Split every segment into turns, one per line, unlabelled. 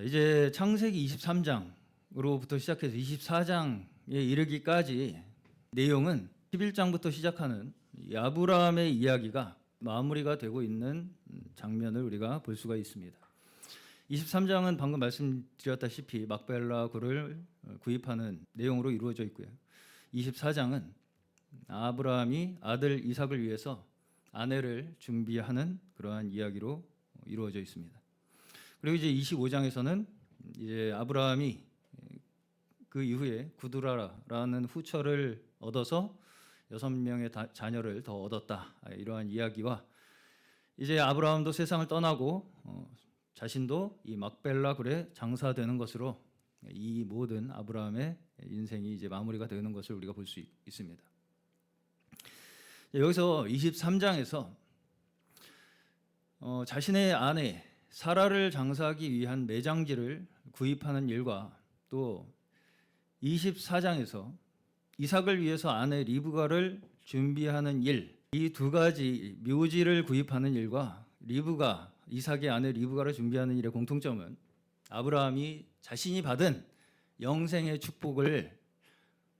이제 창세기 23장으로부터 시작해서 24장에 이르기까지 내용은 11장부터 시작하는 이 아브라함의 이야기가 마무리가 되고 있는 장면을 우리가 볼 수가 있습니다. 23장은 방금 말씀드렸다시피 막벨라 굴을 구입하는 내용으로 이루어져 있고요. 24장은 아브라함이 아들 이삭을 위해서 아내를 준비하는 그러한 이야기로 이루어져 있습니다. 그리고 이제 25장에서는 이제 아브라함이 그 이후에 구두라라는 후처를 얻어서 6명의 자녀를 더 얻었다. 이러한 이야기와 이제 아브라함도 세상을 떠나고 자신도 이 막벨라 굴에 장사되는 것으로 이 모든 아브라함의 인생이 이제 마무리가 되는 것을 우리가 볼 수 있습니다. 여기서 23장에서 자신의 아내 사라를 장사하기 위한 매장지를 구입하는 일과 또 24장에서 이삭을 위해서 아내 리브가를 준비하는 일, 이 두 가지 묘지를 구입하는 일과 리브가 이삭의 아내 리브가를 준비하는 일의 공통점은 아브라함이 자신이 받은 영생의 축복을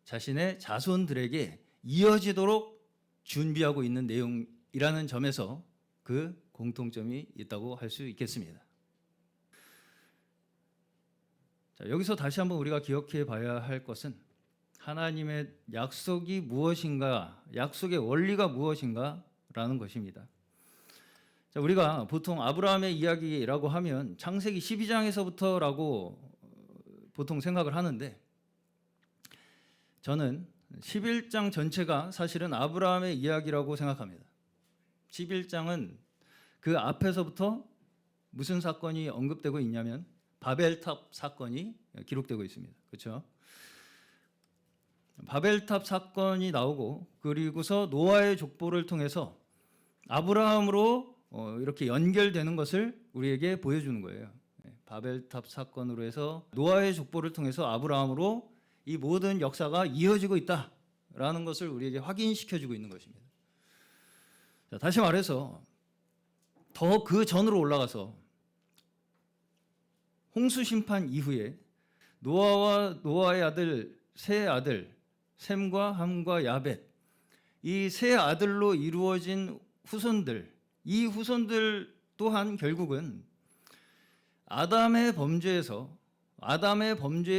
자신의 자손들에게 이어지도록 준비하고 있는 내용이라는 점에서 그 공통점이 있다고 할 수 있겠습니다. 자, 여기서 다시 한번 우리가 기억해 봐야 할 것은 하나님의 약속이 무엇인가, 약속의 원리가 무엇인가라는 것입니다. 자, 우리가 보통 아브라함의 이야기라고 하면 창세기 12장에서부터라고 보통 생각을 하는데 저는 11장 전체가 사실은 아브라함의 이야기라고 생각합니다. 11장은 그 앞에서부터 무슨 사건이 언급되고 있냐면 바벨탑 사건이 기록되고 있습니다. 그렇죠? 바벨탑 사건이 나오고 그리고서 노아의 족보를 통해서 아브라함으로 이렇게 연결되는 것을 우리에게 보여주는 거예요. 바벨탑 사건으로 해서 노아의 족보를 통해서 아브라함으로 이 모든 역사가 이어지고 있다라는 것을 우리에게 확인시켜주고 있는 것입니다. 자, 다시 말해서 더 그 전으로 올라가서 홍수 심판 이후에 노아와 노아의 아들 세 아들 셈과 함과 야벳 이 세 아들로 이루어진 후손들, 이 후손들 또한 결국은 아담의 범죄의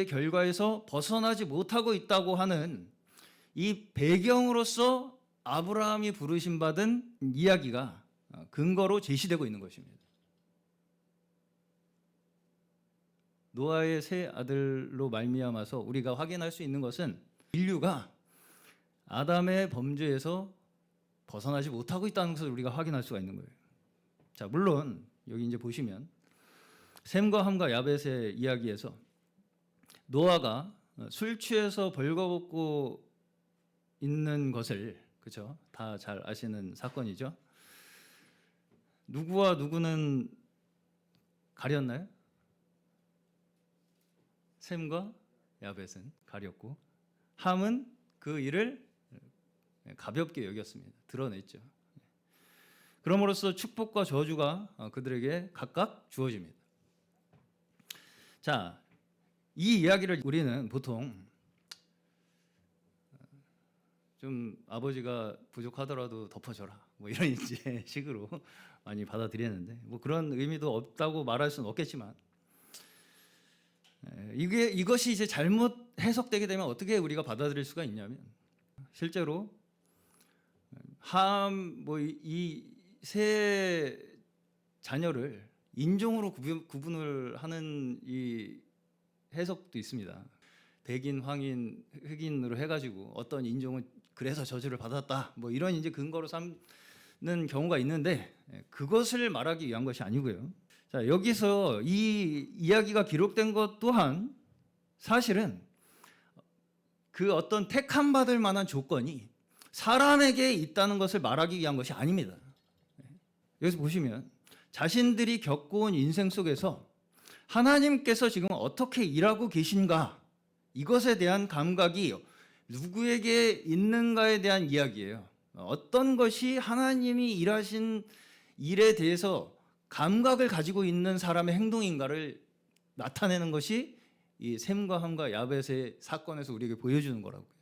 결과에서 벗어나지 못하고 있다고 하는 이 배경으로서 아브라함이 부르심 받은 이야기가 근거로 제시되고 있는 것입니다. 노아의 세 아들로 말미암아서 우리가 확인할 수 있는 것은 인류가 아담의 범죄에서 벗어나지 못하고 있다는 것을 우리가 확인할 수가 있는 거예요. 자, 물론 여기 이제 보시면 셈과 함과 야벳의 이야기에서 노아가 술 취해서 벌거벗고 있는 것을 그렇죠? 다 잘 아시는 사건이죠. 누구와 누구는 가렸나요? 셈과 야벳은 가렸고 함은 그 일을 가볍게 여겼습니다. 드러냈죠. 그럼으로써 축복과 저주가 그들에게 각각 주어집니다. 자, 이 이야기를 우리는 보통 좀 아버지가 부족하더라도 덮어줘라 뭐 이런 이제 식으로 많이 받아들이는데 뭐 그런 의미도 없다고 말할 수는 없겠지만 이것이 이제 잘못 해석되게 되면 어떻게 우리가 받아들일 수가 있냐면 실제로 이 세 자녀를 인종으로 구분을 하는 이 해석도 있습니다. 백인, 황인, 흑인으로 해가지고 어떤 인종은 그래서 저주를 받았다 뭐 이런 이제 근거로 삼는 경우가 있는데 그것을 말하기 위한 것이 아니고요. 자, 여기서 이 이야기가 기록된 것 또한 사실은 그 어떤 택함 받을 만한 조건이 사람에게 있다는 것을 말하기 위한 것이 아닙니다. 여기서 보시면 자신들이 겪어온 인생 속에서 하나님께서 지금 어떻게 일하고 계신가 이것에 대한 감각이 누구에게 있는가에 대한 이야기예요. 어떤 것이 하나님이 일하신 일에 대해서 감각을 가지고 있는 사람의 행동인가를 나타내는 것이 이 셈과 함과 야벳의 사건에서 우리에게 보여주는 거라고요.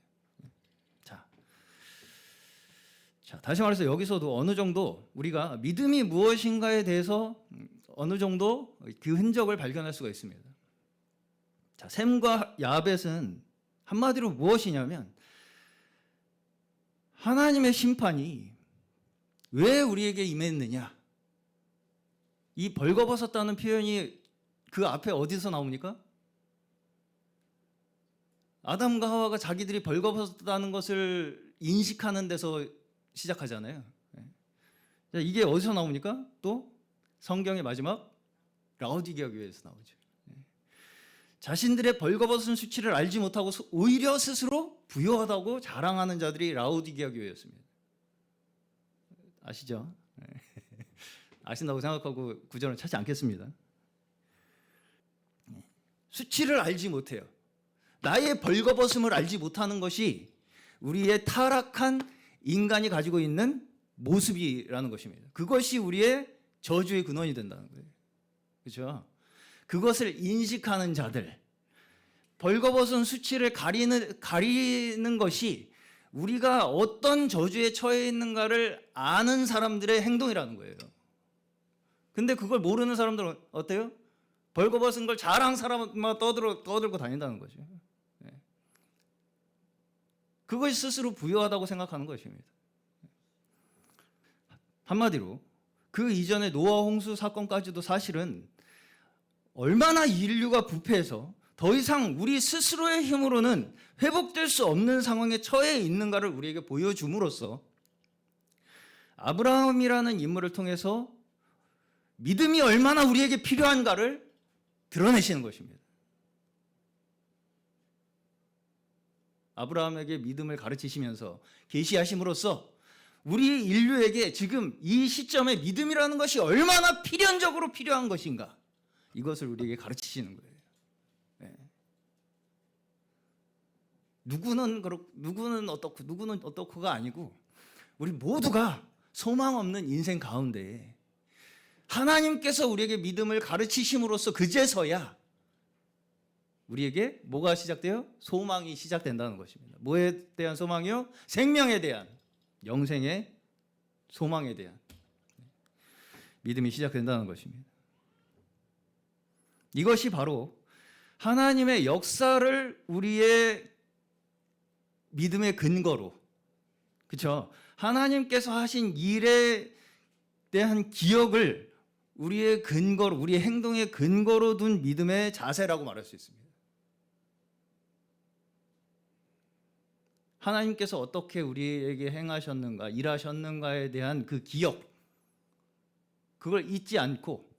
자, 다시 말해서 여기서도 어느 정도 우리가 믿음이 무엇인가에 대해서 어느 정도 그 흔적을 발견할 수가 있습니다. 자, 셈과 야벳은 한마디로 무엇이냐면 하나님의 심판이 왜 우리에게 임했느냐. 이 벌거벗었다는 표현이 그 앞에 어디서 나옵니까? 아담과 하와가 자기들이 벌거벗었다는 것을 인식하는 데서 시작하잖아요. 이게 어디서 나옵니까? 또 성경의 마지막 라오디게아 교회에서 나오죠. 자신들의 벌거벗은 수치를 알지 못하고 오히려 스스로 부유하다고 자랑하는 자들이 라오디게아 교회였습니다. 아시죠? 아신다고 생각하고 구절은 찾지 않겠습니다. 수치를 알지 못해요. 나의 벌거벗음을 알지 못하는 것이 우리의 타락한 인간이 가지고 있는 모습이라는 것입니다. 그것이 우리의 저주의 근원이 된다는 거예요. 그렇죠? 그것을 인식하는 자들, 벌거벗은 수치를 가리는 것이 우리가 어떤 저주에 처해 있는가를 아는 사람들의 행동이라는 거예요. 근데 그걸 모르는 사람들은 어때요? 벌거벗은 걸 자랑스러워만 떠들고 다닌다는 거죠. 그것이 스스로 부유하다고 생각하는 것입니다. 한마디로 그 이전의 노아 홍수 사건까지도 사실은 얼마나 인류가 부패해서 더 이상 우리 스스로의 힘으로는 회복될 수 없는 상황에 처해 있는가를 우리에게 보여줌으로써 아브라함이라는 인물을 통해서 믿음이 얼마나 우리에게 필요한가를 드러내시는 것입니다. 아브라함에게 믿음을 가르치시면서 계시하심으로써 우리 인류에게 지금 이 시점에 믿음이라는 것이 얼마나 필연적으로 필요한 것인가, 이것을 우리에게 가르치시는 거예요. 누구는 어떻고 누구는 어떻고가 아니고 우리 모두가 소망 없는 인생 가운데 하나님께서 우리에게 믿음을 가르치심으로써 그제서야 우리에게 뭐가 시작돼요? 소망이 시작된다는 것입니다. 뭐에 대한 소망이요? 생명에 대한, 영생의 소망에 대한 믿음이 시작된다는 것입니다. 이것이 바로 하나님의 역사를 우리의 믿음의 근거로, 그렇죠? 하나님께서 하신 일에 대한 기억을 우리의 근거로, 우리의 행동의 근거로 둔 믿음의 자세라고 말할 수 있습니다. 하나님께서 어떻게 우리에게 행하셨는가, 일하셨는가에 대한 그 기억, 그걸 잊지 않고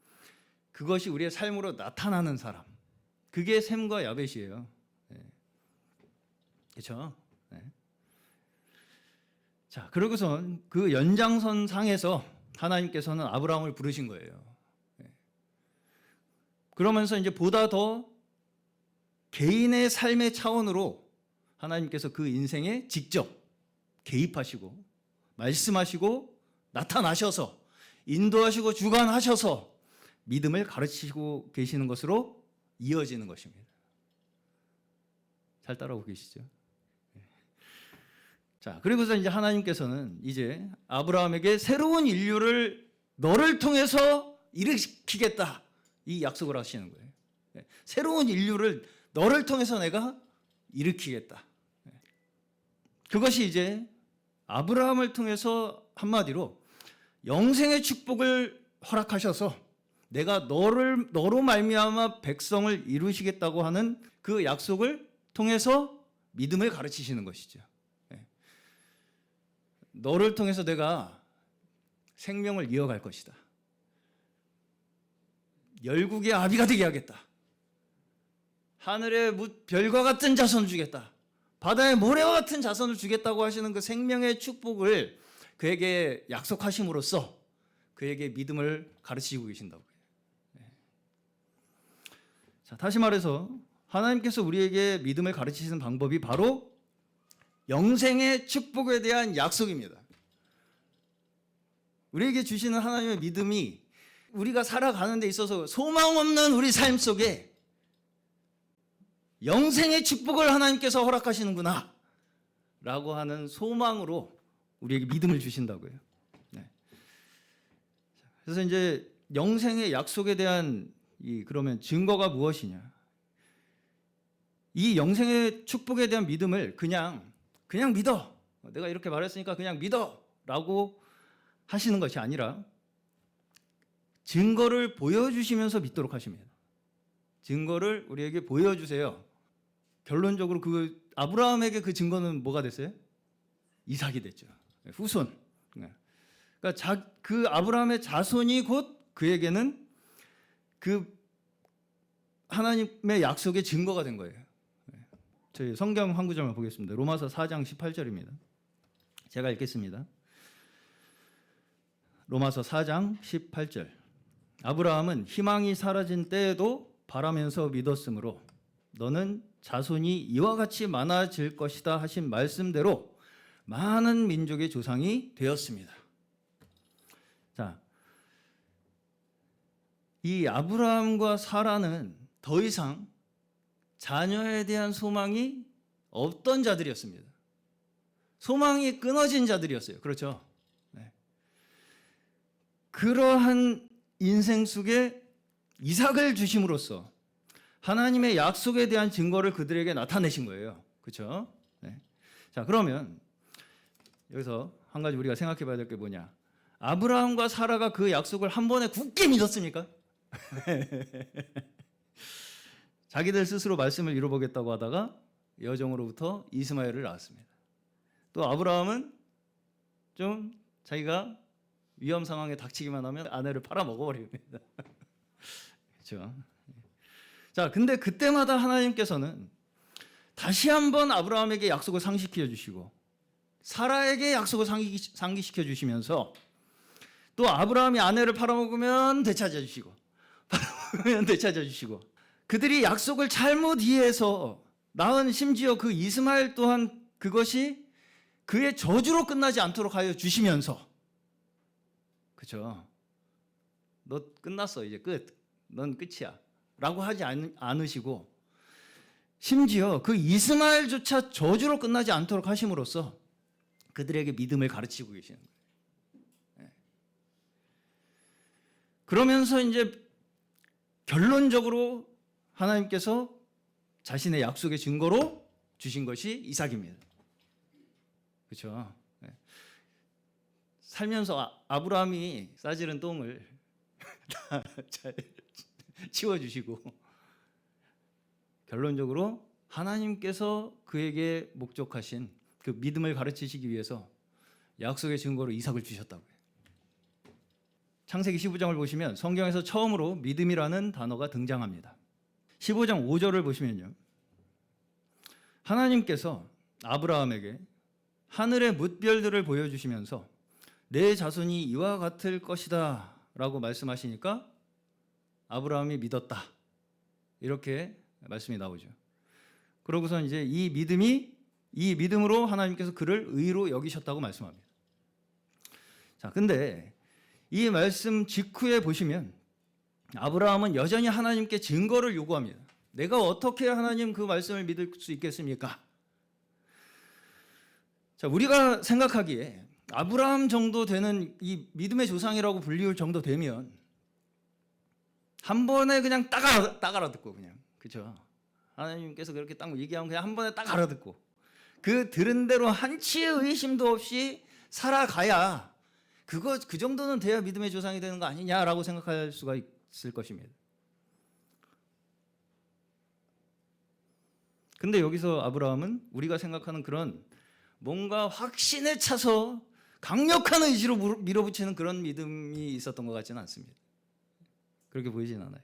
그것이 우리의 삶으로 나타나는 사람, 그게 셈과 야벳이에요. 그렇죠? 자, 그러고선 그 연장선 상에서 하나님께서는 아브라함을 부르신 거예요. 그러면서 이제 보다 더 개인의 삶의 차원으로 하나님께서 그 인생에 직접 개입하시고 말씀하시고 나타나셔서 인도하시고 주관하셔서 믿음을 가르치시고 계시는 것으로 이어지는 것입니다. 잘 따라오고 계시죠? 자, 그리고서 이제 하나님께서는 이제 아브라함에게 새로운 인류를 너를 통해서 일으키겠다, 이 약속을 하시는 거예요. 새로운 인류를 너를 통해서 내가 일으키겠다. 그것이 이제 아브라함을 통해서 한마디로 영생의 축복을 허락하셔서 내가 너로 말미암아 백성을 이루시겠다고 하는 그 약속을 통해서 믿음을 가르치시는 것이죠. 너를 통해서 내가 생명을 이어갈 것이다. 열국의 아비가 되게 하겠다. 하늘의 별과 같은 자손을 주겠다. 바다의 모래와 같은 자손을 주겠다고 하시는 그 생명의 축복을 그에게 약속하심으로써 그에게 믿음을 가르치고 계신다고요. 자, 다시 말해서 하나님께서 우리에게 믿음을 가르치시는 방법이 바로 영생의 축복에 대한 약속입니다. 우리에게 주시는 하나님의 믿음이 우리가 살아가는 데 있어서 소망 없는 우리 삶 속에 영생의 축복을 하나님께서 허락하시는구나 라고 하는 소망으로 우리에게 믿음을 주신다고요. 네. 그래서 이제 영생의 약속에 대한 그러면 증거가 무엇이냐? 이 영생의 축복에 대한 믿음을 그냥 믿어. 내가 이렇게 말했으니까 그냥 믿어 라고 하시는 것이 아니라 증거를 보여주시면서 믿도록 하십니다. 증거를 우리에게 보여주세요. 결론적으로 그 아브라함에게 그 증거는 뭐가 됐어요? 이삭이 됐죠. 후손. 그러니까 그 아브라함의 자손이 곧 그에게는 그 하나님의 약속의 증거가 된 거예요. 저희 성경 한 구절만 보겠습니다. 로마서 4장 18절입니다. 제가 읽겠습니다. 로마서 4장 18절. 아브라함은 희망이 사라진 때에도 바라면서 믿었으므로 너는 자손이 이와 같이 많아질 것이다 하신 말씀대로 많은 민족의 조상이 되었습니다. 자, 이 아브라함과 사라는 더 이상 자녀에 대한 소망이 없던 자들이었습니다. 소망이 끊어진 자들이었어요. 그렇죠? 네. 그러한 인생 속에 이삭을 주심으로써 하나님의 약속에 대한 증거를 그들에게 나타내신 거예요. 그렇죠? 네. 자, 그러면 여기서 한 가지 우리가 생각해 봐야 될 게 뭐냐? 아브라함과 사라가 그 약속을 한 번에 굳게 믿었습니까? 자기들 스스로 말씀을 이루보겠다고 하다가 여종으로부터 이스마엘을 낳았습니다. 또 아브라함은 좀 자기가 위험 상황에 닥치기만 하면 아내를 팔아먹어버립니다. 그렇죠? 자, 근데 그때마다 하나님께서는 다시 한번 아브라함에게 약속을 상기시켜 주시고 사라에게 약속을 상기시켜 주시면서 또 아브라함이 아내를 팔아먹으면 되찾아 주시고 팔아먹으면 되찾아 주시고 그들이 약속을 잘못 이해해서 낳은 심지어 그 이스마엘 또한 그것이 그의 저주로 끝나지 않도록 하여 주시면서 그렇죠? 너 끝났어 이제 끝. 넌 끝이야. 라고 하지 않으시고 심지어 그 이스마엘조차 저주로 끝나지 않도록 하심으로써 그들에게 믿음을 가르치고 계시는 거예요. 네. 그러면서 이제 결론적으로 하나님께서 자신의 약속의 증거로 주신 것이 이삭입니다. 그렇죠? 네. 살면서 아브라함이 싸지른 똥을 다 잘 치워주시고 결론적으로 하나님께서 그에게 목적하신 그 믿음을 가르치시기 위해서 약속의 증거로 이삭을 주셨다고요. 창세기 15장을 보시면 성경에서 처음으로 믿음이라는 단어가 등장합니다. 15장 5절을 보시면요. 하나님께서 아브라함에게 하늘의 뭇별들을 보여주시면서 내 자손이 이와 같을 것이다 라고 말씀하시니까 아브라함이 믿었다. 이렇게 말씀이 나오죠. 그러고서 이제 이 믿음으로 하나님께서 그를 의로 여기셨다고 말씀합니다. 자, 근데 이 말씀 직후에 보시면 아브라함은 여전히 하나님께 증거를 요구합니다. 내가 어떻게 하나님 그 말씀을 믿을 수 있겠습니까? 자, 우리가 생각하기에 아브라함 정도 되는 이 믿음의 조상이라고 불리울 정도 되면 한 번에 그냥 딱 알아듣고 그냥 그렇죠. 하나님께서 그렇게 딱 얘기하면 그냥 한 번에 딱 알아듣고 그 들은 대로 한치의 의심도 없이 살아가야 그 정도는 돼야 믿음의 조상이 되는 거 아니냐라고 생각할 수가 있을 것입니다. 근데 여기서 아브라함은 우리가 생각하는 그런 뭔가 확신에 차서 강력한 의지로 밀어붙이는 그런 믿음이 있었던 것 같지는 않습니다. 그렇게 보이진 않아요.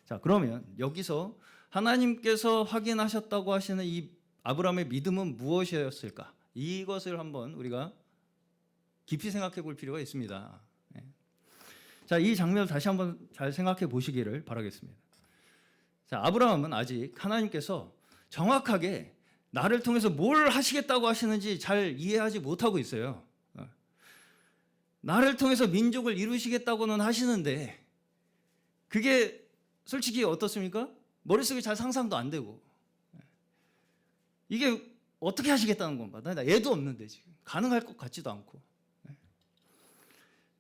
자, 그러면 여기서 하나님께서 확인하셨다고 하시는 이 아브라함의 믿음은 무엇이었을까? 이것을 한번 우리가 깊이 생각해 볼 필요가 있습니다. 자, 이 장면을 다시 한번 잘 생각해 보시기를 바라겠습니다. 자, 아브라함은 아직 하나님께서 정확하게 나를 통해서 뭘 하시겠다고 하시는지 잘 이해하지 못하고 있어요. 나를 통해서 민족을 이루시겠다고는 하시는데 그게 솔직히 어떻습니까? 머릿속에 잘 상상도 안 되고 이게 어떻게 하시겠다는 건가? 나 애도 없는데 지금 가능할 것 같지도 않고.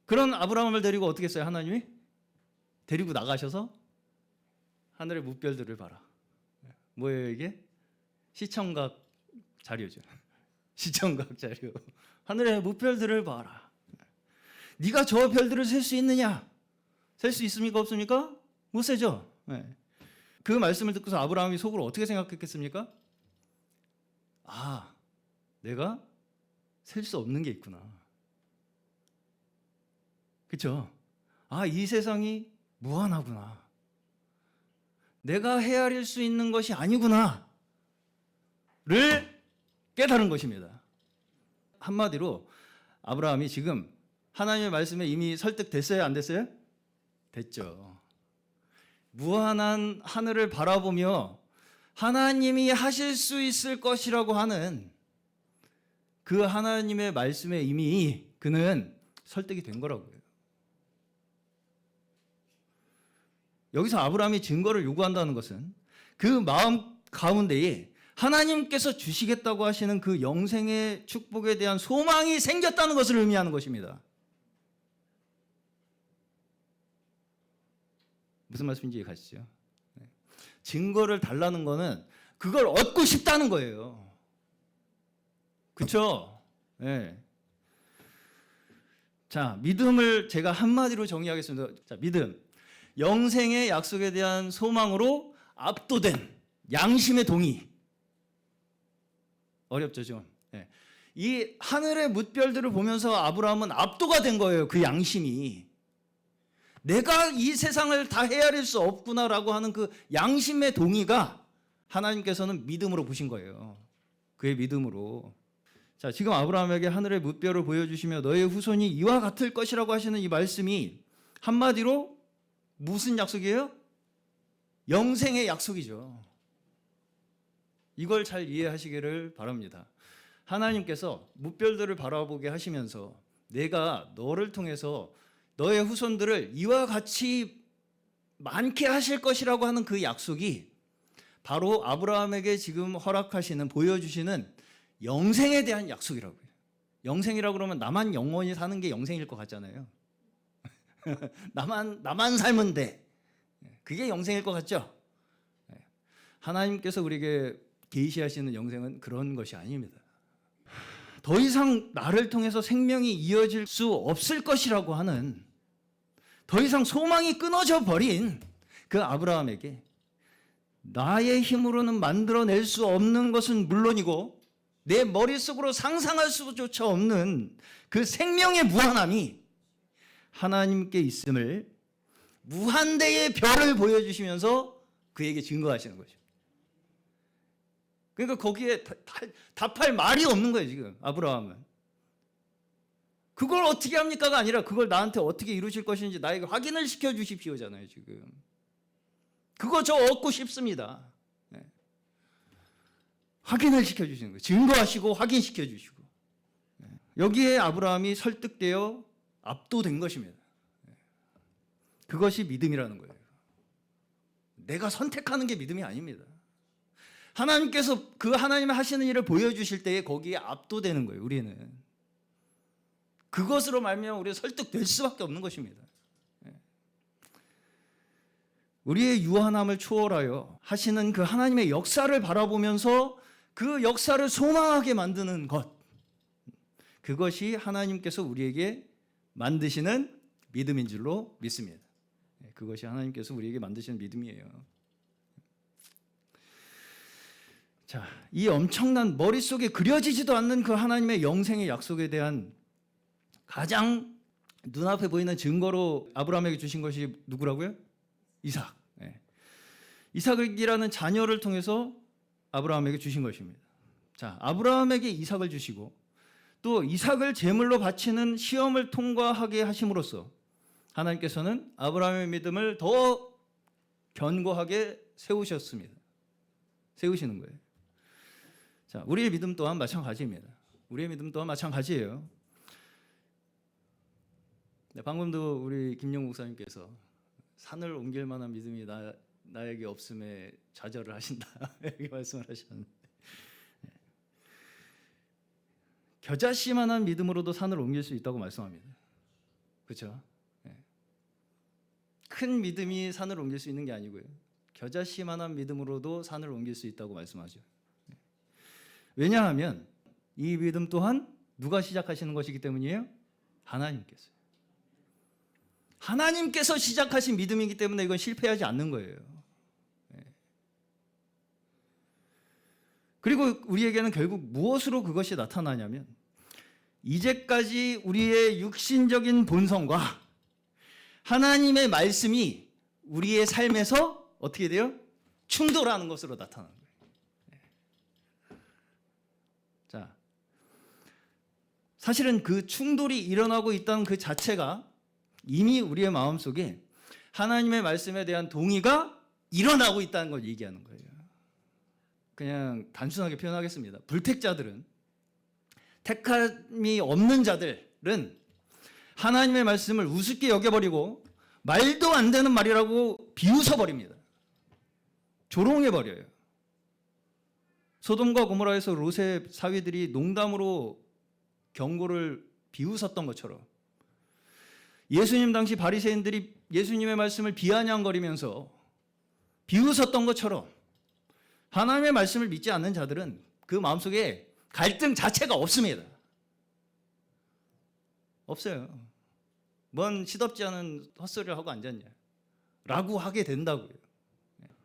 그런 아브라함을 데리고 어떻게 했어요? 하나님이 데리고 나가셔서 하늘의 무별들을 봐라. 뭐예요 이게? 시청각 자료죠. 시청각 자료. 하늘의 무별들을 봐라. 네가 저 별들을 셀 수 있느냐? 셀 수 있습니까? 없습니까? 못 세죠. 그 말씀을 듣고서 아브라함이 속으로 어떻게 생각했겠습니까? 아, 내가 셀 수 없는 게 있구나. 그렇죠? 아, 이 세상이 무한하구나. 내가 헤아릴 수 있는 것이 아니구나. 를 깨달은 것입니다. 한마디로 아브라함이 지금 하나님의 말씀에 이미 설득됐어요? 안 됐어요? 됐죠. 무한한 하늘을 바라보며 하나님이 하실 수 있을 것이라고 하는 그 하나님의 말씀에 이미 그는 설득이 된 거라고요. 여기서 아브라함이 증거를 요구한다는 것은 그 마음 가운데에 하나님께서 주시겠다고 하시는 그 영생의 축복에 대한 소망이 생겼다는 것을 의미하는 것입니다. 무슨 말씀인지 이해가시죠? 증거를 달라는 거는 그걸 얻고 싶다는 거예요. 그렇죠? 네. 자, 믿음을 제가 한마디로 정의하겠습니다. 자, 믿음. 영생의 약속에 대한 소망으로 압도된 양심의 동의. 어렵죠, 좀. 네. 이 하늘의 뭇별들을 보면서 아브라함은 압도가 된 거예요. 그 양심이. 내가 이 세상을 다 헤아릴 수 없구나라고 하는 그 양심의 동의가 하나님께서는 믿음으로 보신 거예요. 그의 믿음으로. 자, 지금 아브라함에게 하늘의 뭇별을 보여주시며 너의 후손이 이와 같을 것이라고 하시는 이 말씀이 한마디로 무슨 약속이에요? 영생의 약속이죠. 이걸 잘 이해하시기를 바랍니다. 하나님께서 뭇별들을 바라보게 하시면서 내가 너를 통해서 너의 후손들을 이와 같이 많게 하실 것이라고 하는 그 약속이 바로 아브라함에게 지금 허락하시는 보여주시는 영생에 대한 약속이라고요. 영생이라고 그러면 나만 영원히 사는 게 영생일 것 같잖아요. 나만 살면 돼. 그게 영생일 것 같죠? 하나님께서 우리에게 계시하시는 영생은 그런 것이 아닙니다. 더 이상 나를 통해서 생명이 이어질 수 없을 것이라고 하는 더 이상 소망이 끊어져 버린 그 아브라함에게 나의 힘으로는 만들어낼 수 없는 것은 물론이고 내 머릿속으로 상상할 수조차 없는 그 생명의 무한함이 하나님께 있음을 무한대의 별을 보여주시면서 그에게 증거하시는 거죠. 그러니까 거기에 답할 말이 없는 거예요, 지금 아브라함은. 그걸 어떻게 합니까가 아니라 그걸 나한테 어떻게 이루실 것인지 나에게 확인을 시켜주십시오잖아요, 지금. 그거 저 얻고 싶습니다. 네. 확인을 시켜주시는 거예요. 증거하시고 확인시켜주시고. 네. 여기에 아브라함이 설득되어 압도된 것입니다. 네. 그것이 믿음이라는 거예요. 내가 선택하는 게 믿음이 아닙니다. 하나님께서 그 하나님의 하시는 일을 보여주실 때에 거기에 압도되는 거예요. 우리는 그것으로 말미암아 우리가 설득될 수밖에 없는 것입니다. 우리의 유한함을 초월하여 하시는 그 하나님의 역사를 바라보면서 그 역사를 소망하게 만드는 것, 그것이 하나님께서 우리에게 만드시는 믿음인 줄로 믿습니다. 그것이 하나님께서 우리에게 만드시는 믿음이에요. 자, 이 엄청난 머릿속에 그려지지도 않는 그 하나님의 영생의 약속에 대한 가장 눈앞에 보이는 증거로 아브라함에게 주신 것이 누구라고요? 이삭. 네. 이삭이라는 자녀를 통해서 아브라함에게 주신 것입니다. 자, 아브라함에게 이삭을 주시고 또 이삭을 제물로 바치는 시험을 통과하게 하심으로써 하나님께서는 아브라함의 믿음을 더 견고하게 세우셨습니다. 세우시는 거예요. 자, 우리의 믿음 또한 마찬가지입니다. 우리의 믿음 또한 마찬가지예요. 네, 방금도 우리 김용 목사님께서 산을 옮길 만한 믿음이 나에게 없음에 좌절을 하신다 이렇게 말씀을 하셨는데, 겨자씨만한 믿음으로도 산을 옮길 수 있다고 말씀합니다. 그렇죠? 큰 믿음이 산을 옮길 수 있는 게 아니고요. 겨자씨만한 믿음으로도 산을 옮길 수 있다고 말씀하죠. 왜냐하면 이 믿음 또한 누가 시작하시는 것이기 때문이에요? 하나님께서. 하나님께서 시작하신 믿음이기 때문에 이건 실패하지 않는 거예요. 그리고 우리에게는 결국 무엇으로 그것이 나타나냐면 이제까지 우리의 육신적인 본성과 하나님의 말씀이 우리의 삶에서 어떻게 돼요? 충돌하는 것으로 나타나는 거예요. 자, 사실은 그 충돌이 일어나고 있다는 그 자체가 이미 우리의 마음속에 하나님의 말씀에 대한 동의가 일어나고 있다는 걸 얘기하는 거예요. 그냥 단순하게 표현하겠습니다. 불택자들은, 택함이 없는 자들은 하나님의 말씀을 우습게 여겨버리고 말도 안 되는 말이라고 비웃어버립니다. 조롱해버려요. 소돔과 고모라에서 롯의 사위들이 농담으로 경고를 비웃었던 것처럼 예수님 당시 바리새인들이 예수님의 말씀을 비아냥거리면서 비웃었던 것처럼 하나님의 말씀을 믿지 않는 자들은 그 마음속에 갈등 자체가 없습니다. 없어요. 뭔 시덥지 않은 헛소리를 하고 앉았냐 라고 하게 된다고요.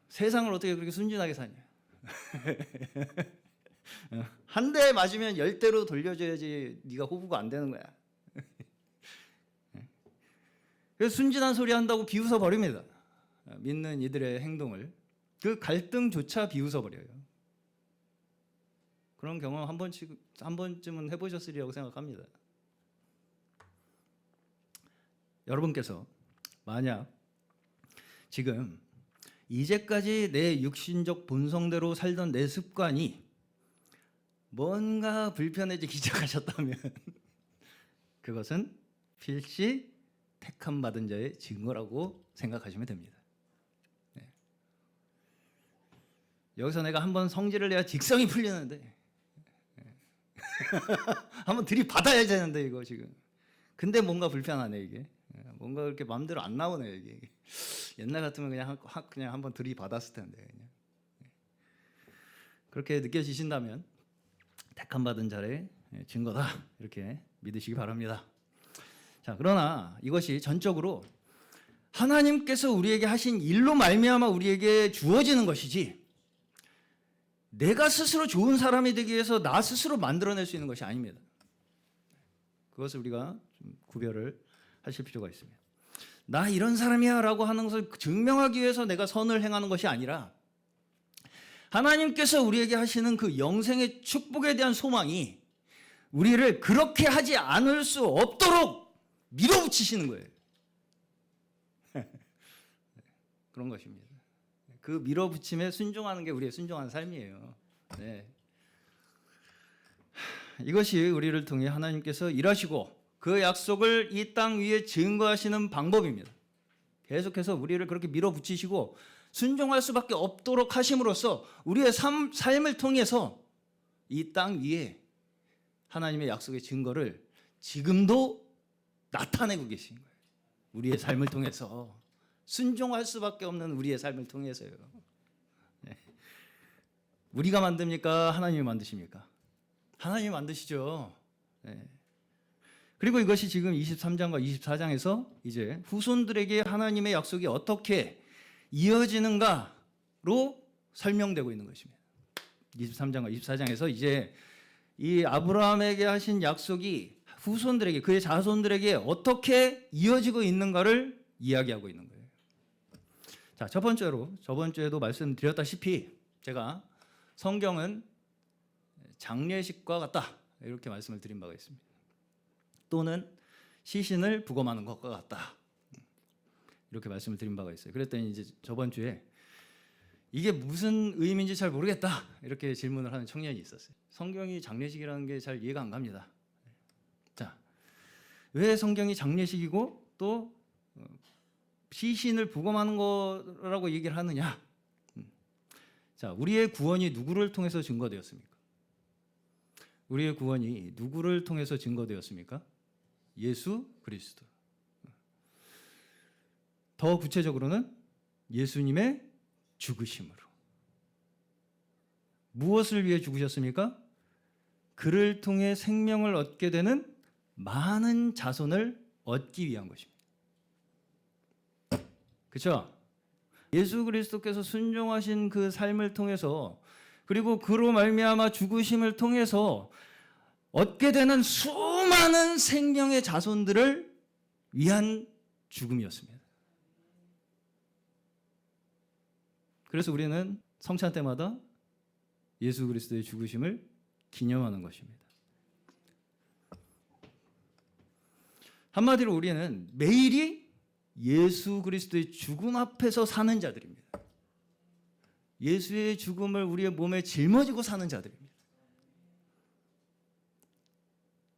세상을 어떻게 그렇게 순진하게 사냐. 한 대 맞으면 10대로 돌려줘야지 네가 호구가 안 되는 거야. 그래서 순진한 소리 한다고 비웃어 버립니다. 믿는 이들의 행동을. 그 갈등조차 비웃어 버려요. 그런 경험 한 번쯤은 해보셨으리라고 생각합니다. 여러분께서 만약 지금 이제까지 내 육신적 본성대로 살던 내 습관이 뭔가 불편해지기 시작하셨다면 그것은 필시 택함 받은 자의 증거라고 생각하시면 됩니다. 네. 여기서 내가 한번 성질을 내야 직성이 풀리는데 한번 들이받아야 되는데 이거 지금. 근데 뭔가 불편하네 이게. 뭔가 그렇게 마음대로 안 나오네 이게. 옛날 같으면 그냥 한번 들이받았을 텐데 그냥. 그렇게 느껴지신다면 택함 받은 자의 증거다 이렇게 믿으시기 바랍니다. 자, 그러나 이것이 전적으로 하나님께서 우리에게 하신 일로 말미암아 우리에게 주어지는 것이지 내가 스스로 좋은 사람이 되기 위해서 나 스스로 만들어낼 수 있는 것이 아닙니다. 그것을 우리가 좀 구별을 하실 필요가 있습니다. 나 이런 사람이야 라고 하는 것을 증명하기 위해서 내가 선을 행하는 것이 아니라 하나님께서 우리에게 하시는 그 영생의 축복에 대한 소망이 우리를 그렇게 하지 않을 수 없도록 밀어붙이시는 거예요. 그런 것입니다. 그 밀어붙임에 순종하는 게 우리의 순종하는 삶이에요. 네. 이것이 우리를 통해 하나님께서 일하시고 그 약속을 이 땅 위에 증거하시는 방법입니다. 계속해서 우리를 그렇게 밀어붙이시고 순종할 수밖에 없도록 하심으로써 우리의 삶을 통해서 이 땅 위에 하나님의 약속의 증거를 지금도 나타내고 계신 거예요. 우리의 삶을 통해서 순종할 수밖에 없는 우리의 삶을 통해서요. 네. 우리가 만듭니까? 하나님이 만드십니까? 하나님이 만드시죠. 네. 그리고 이것이 지금 23장과 24장에서 이제 후손들에게 하나님의 약속이 어떻게 이어지는가로 설명되고 있는 것입니다. 23장과 24장에서 이제 이 아브라함에게 하신 약속이 후손들에게 그의 자손들에게 어떻게 이어지고 있는가를 이야기하고 있는 거예요. 자, 첫 번째로 저번 주에도 말씀드렸다시피 제가 성경은 장례식과 같다 이렇게 말씀을 드린 바가 있습니다. 또는 시신을 부검하는 것과 같다 이렇게 말씀을 드린 바가 있어요. 그랬더니 이제 저번 주에 이게 무슨 의미인지 잘 모르겠다 이렇게 질문을 하는 청년이 있었어요. 성경이 장례식이라는 게 잘 이해가 안 갑니다. 자, 왜 성경이 장례식이고 또 시신을 부검하는 거라고 얘기를 하느냐? 자, 우리의 구원이 누구를 통해서 증거되었습니까? 우리의 구원이 누구를 통해서 증거되었습니까? 예수 그리스도. 더 구체적으로는 예수님의 죽으심으로. 무엇을 위해 죽으셨습니까? 그를 통해 생명을 얻게 되는 많은 자손을 얻기 위한 것입니다. 그렇죠? 예수 그리스도께서 순종하신 그 삶을 통해서, 그리고 그로 말미암아 죽으심을 통해서 얻게 되는 수많은 생명의 자손들을 위한 죽음이었습니다. 그래서 우리는 성찬 때마다 예수 그리스도의 죽으심을 기념하는 것입니다. 한마디로 우리는 매일이 예수 그리스도의 죽음 앞에서 사는 자들입니다. 예수의 죽음을 우리의 몸에 짊어지고 사는 자들입니다.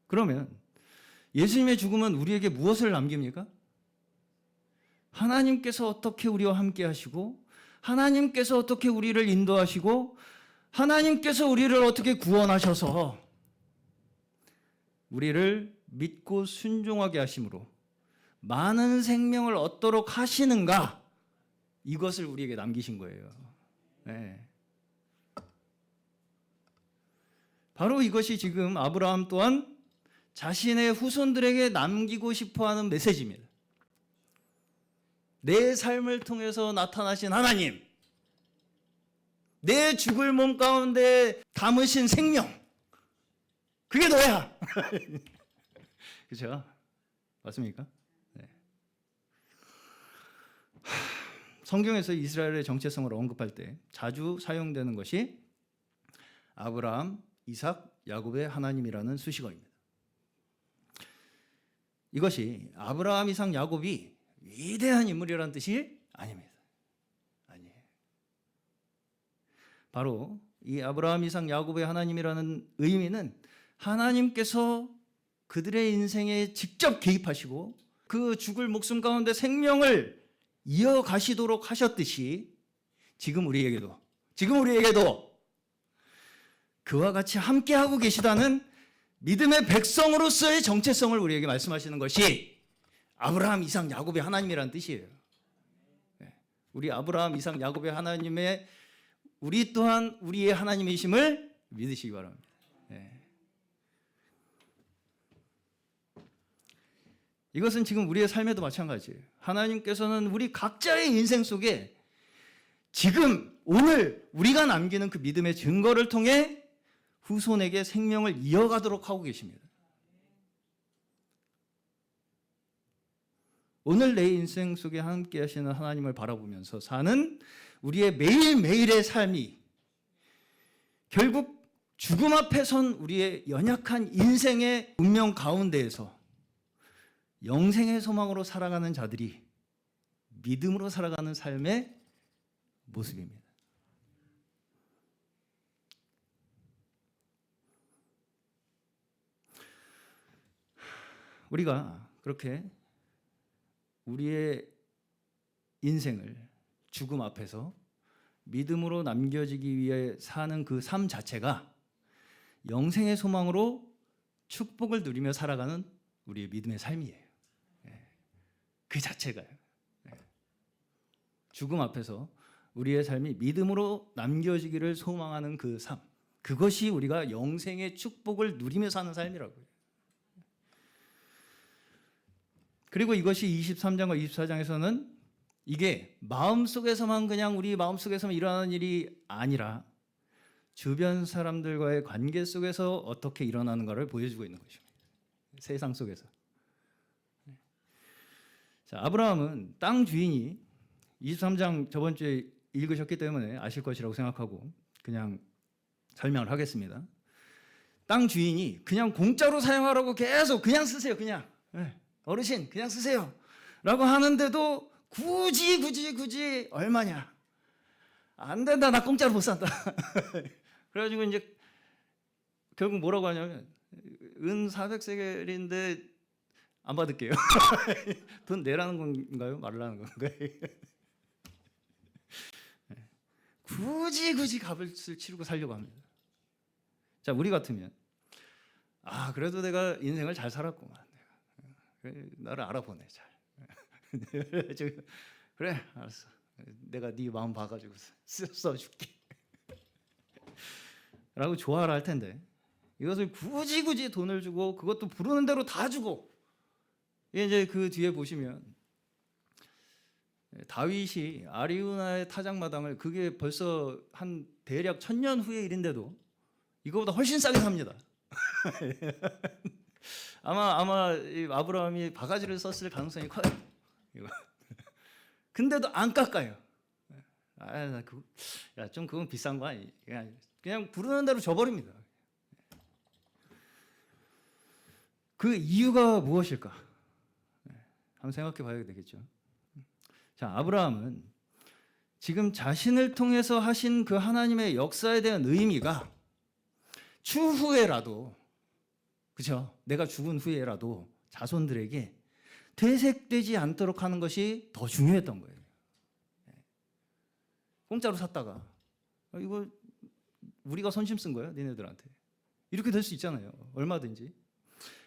그러면 예수님의 죽음은 우리에게 무엇을 남깁니까? 하나님께서 어떻게 우리와 함께 하시고, 하나님께서 어떻게 우리를 인도하시고, 하나님께서 우리를 어떻게 구원하셔서 우리를 믿고 순종하게 하심으로 많은 생명을 얻도록 하시는가, 이것을 우리에게 남기신 거예요. 네. 바로 이것이 지금 아브라함 또한 자신의 후손들에게 남기고 싶어하는 메시지입니다. 내 삶을 통해서 나타나신 하나님, 내 죽을 몸 가운데 담으신 생명, 그게 너야. 그렇죠? 맞습니까? 네. 성경에서 이스라엘의 정체성을 언급할 때 자주 사용되는 것이 아브라함, 이삭, 야곱의 하나님이라는 수식어입니다. 이것이 아브라함, 이삭, 야곱이 위대한 인물이라는 뜻이 아닙니다. 아니에요. 바로 이 아브라함, 이삭, 야곱의 하나님이라는 의미는 하나님께서 그들의 인생에 직접 개입하시고 그 죽을 목숨 가운데 생명을 이어가시도록 하셨듯이 지금 우리에게도 그와 같이 함께하고 계시다는 믿음의 백성으로서의 정체성을 우리에게 말씀하시는 것이 아브라함, 이삭, 야곱의 하나님이라는 뜻이에요. 우리 아브라함, 이삭, 야곱의 하나님의 우리 또한 우리의 하나님이심을 믿으시기 바랍니다. 이것은 지금 우리의 삶에도 마찬가지예요. 하나님께서는 우리 각자의 인생 속에 지금 오늘 우리가 남기는 그 믿음의 증거를 통해 후손에게 생명을 이어가도록 하고 계십니다. 오늘 내 인생 속에 함께 하시는 하나님을 바라보면서 사는 우리의 매일매일의 삶이 결국 죽음 앞에 선 우리의 연약한 인생의 운명 가운데에서 영생의 소망으로 살아가는 자들이 믿음으로 살아가는 삶의 모습입니다. 우리가 그렇게 우리의 인생을 죽음 앞에서 믿음으로 남겨지기 위해 사는 그 삶 자체가 영생의 소망으로 축복을 누리며 살아가는 우리의 믿음의 삶이에요. 그 자체가요. 죽음 앞에서 우리의 삶이 믿음으로 남겨지기를 소망하는 그 삶, 그것이 우리가 영생의 축복을 누리며 사는 삶이라고요. 그리고 이것이 23장과 24장에서는 이게 마음속에서만 그냥 우리 마음속에서만 일어나는 일이 아니라 주변 사람들과의 관계 속에서 어떻게 일어나는가를 보여주고 있는 것입니다. 세상 속에서. 자, 아브라함은 땅 주인이 23장 저번 주에 읽으셨기 때문에 아실 것이라고 생각하고 그냥 설명을 하겠습니다. 땅 주인이 그냥 공짜로 사용하라고 계속 그냥 쓰세요. 그냥. 어르신 그냥 쓰세요. 라고 하는데도 굳이 얼마냐. 안 된다. 나 공짜로 못 산다. 그래가지고 이제 결국 뭐라고 하냐면 은 400세겔인데 안 받을게요. 돈 내라는 건가요? 말라는 건가요? 굳이 값을 치르고 살려고 합니다. 자, 우리 같으면 그래도 내가 인생을 잘 살았구만. 나를 알아보네 잘. 그래 알았어. 내가 네 마음 봐가지고 써줄게. 라고 좋아를 할 텐데 이것을 굳이 돈을 주고 그것도 부르는 대로 다 주고 이제 그 뒤에 보시면 다윗이 아리우나의 타작마당을 그게 벌써 한 대략 1000년 후의 일인데도 이거보다 훨씬 싸게 삽니다. 아마 이 아브라함이 바가지를 썼을 가능성이 커요. 근데도 안 깎아요. 좀 그건 비싼 거 아니? 그냥 부르는 대로 줘버립니다. 그 이유가 무엇일까? 한번 생각해 봐야 되겠죠. 자, 아브라함은 지금 자신을 통해서 하신 그 하나님의 역사에 대한 의미가 추후에라도, 그렇죠? 내가 죽은 후에라도 자손들에게 퇴색되지 않도록 하는 것이 더 중요했던 거예요. 공짜로 샀다가 이거 우리가 선심 쓴 거야, 니네들한테. 이렇게 될 수 있잖아요. 얼마든지.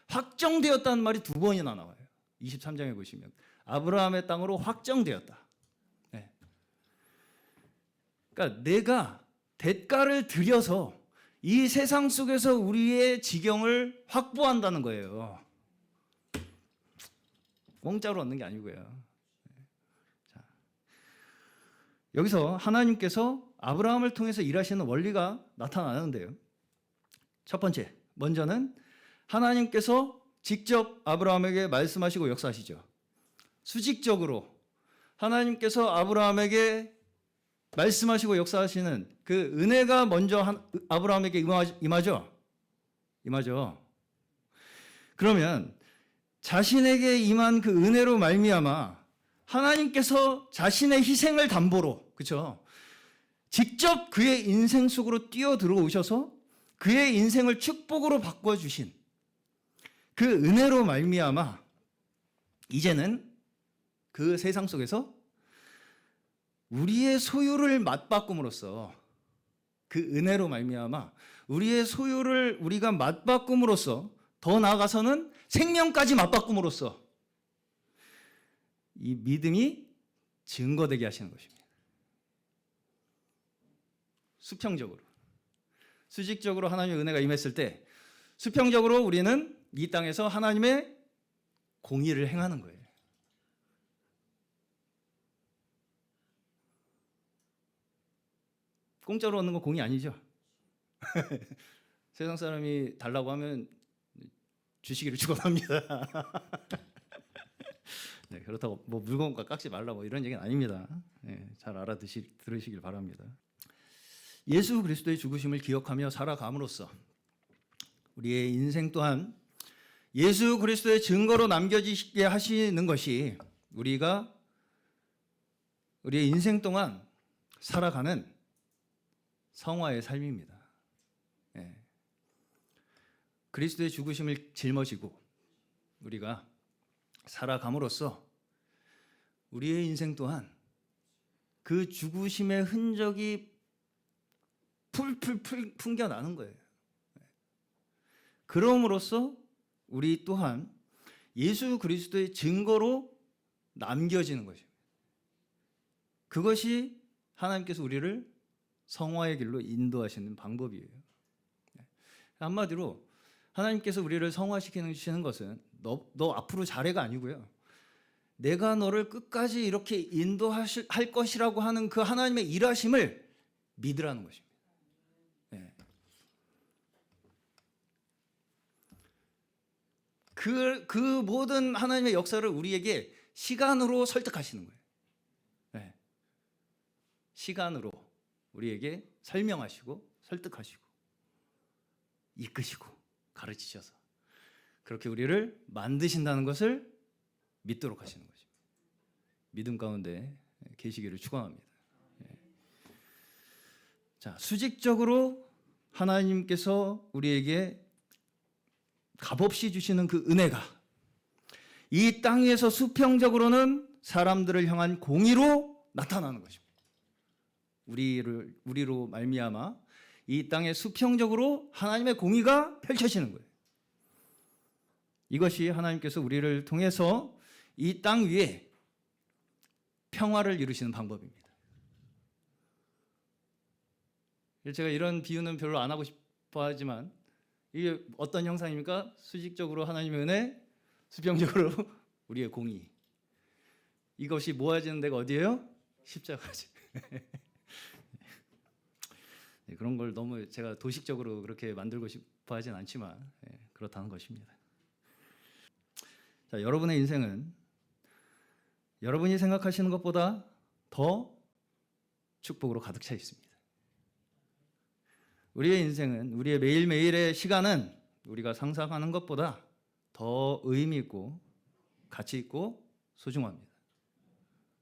확정되었다는 말이 2번이나 나와요. 23장에 보시면 아브라함의 땅으로 확정되었다. 네. 그러니까 내가 대가를 들여서 이 세상 속에서 우리의 지경을 확보한다는 거예요. 공짜로 얻는 게 아니고요. 자, 여기서 하나님께서 아브라함을 통해서 일하시는 원리가 나타나는데요. 첫 번째, 먼저는 하나님께서 직접 아브라함에게 말씀하시고 역사하시죠. 수직적으로 하나님께서 아브라함에게 말씀하시고 역사하시는 그 은혜가 먼저 아브라함에게 임하죠. 그러면 자신에게 임한 그 은혜로 말미암아 하나님께서 자신의 희생을 담보로, 그렇죠? 직접 그의 인생 속으로 뛰어 들어오셔서 그의 인생을 축복으로 바꿔주신 그 은혜로 말미암아 이제는 그 세상 속에서 우리의 소유를 맞바꿈으로써, 그 은혜로 말미암아 우리의 소유를 우리가 맞바꿈으로써, 더 나아가서는 생명까지 맞바꿈으로써 이 믿음이 증거되게 하시는 것입니다. 수평적으로, 수직적으로 하나님의 은혜가 임했을 때 수평적으로 우리는 이 땅에서 하나님의 공의를 행하는 거예요. 공짜로 얻는 건 공의 아니죠. 세상 사람이 달라고 하면 주시기를 축원합니다. 네, 그렇다고 뭐 물건과 깎지 말라 뭐 이런 얘기는 아닙니다. 네, 잘 들으시길 바랍니다. 예수 그리스도의 죽으심을 기억하며 살아감으로써 우리의 인생 또한 예수 그리스도의 증거로 남겨지게 하시는 것이 우리의 인생 동안 살아가는 성화의 삶입니다. 네. 그리스도의 죽으심을 짊어지고 우리가 살아감으로써 우리의 인생 또한 그 죽으심의 흔적이 풀풀 풍겨나는 거예요. 그럼으로써 우리 또한 예수 그리스도의 증거로 남겨지는 것입니다. 그것이 하나님께서 우리를 성화의 길로 인도하시는 방법이에요. 한마디로 하나님께서 우리를 성화시키는 것은 너 앞으로 잘해가 아니고요. 내가 너를 끝까지 이렇게 인도할 것이라고 하는 그 하나님의 일하심을 믿으라는 것입니다. 네. 그 모든 하나님의 역사를 우리에게 시간으로 설득하시는 거예요. 네. 시간으로 우리에게 설명하시고 설득하시고 이끄시고 가르치셔서 그렇게 우리를 만드신다는 것을 믿도록 하시는 것입니다. 믿음 가운데 계시기를 축원합니다. 자, 수직적으로 하나님께서 우리에게 값없이 주시는 그 은혜가 이 땅에서 수평적으로는 사람들을 향한 공의로 나타나는 것입니다. 우리로 말미암아 이 땅에 수평적으로 하나님의 공의가 펼쳐지는 거예요. 이것이 하나님께서 우리를 통해서 이 땅 위에 평화를 이루시는 방법입니다. 제가 이런 비유는 별로 안 하고 싶어 하지만 이게 어떤 형상입니까? 수직적으로 하나님의 은혜, 수평적으로 우리의 공의. 이것이 모아지는 데가 어디예요? 십자가지. 네, 그런 걸 너무 제가 도식적으로 그렇게 만들고 싶어 하진 않지만 그렇다는 것입니다. 자, 여러분의 인생은 여러분이 생각하시는 것보다 더 축복으로 가득 차 있습니다. 우리의 인생은, 우리의 매일매일의 시간은 우리가 상상하는 것보다 더 의미 있고 가치 있고 소중합니다.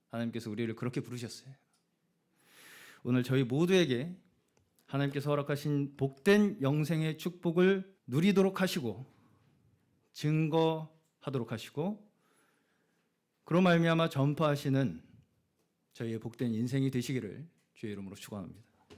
하나님께서 우리를 그렇게 부르셨어요. 오늘 저희 모두에게 하나님께서 허락하신 복된 영생의 축복을 누리도록 하시고 증거하도록 하시고 그로 말미암아 전파하시는 저희의 복된 인생이 되시기를 주의 이름으로 축원합니다.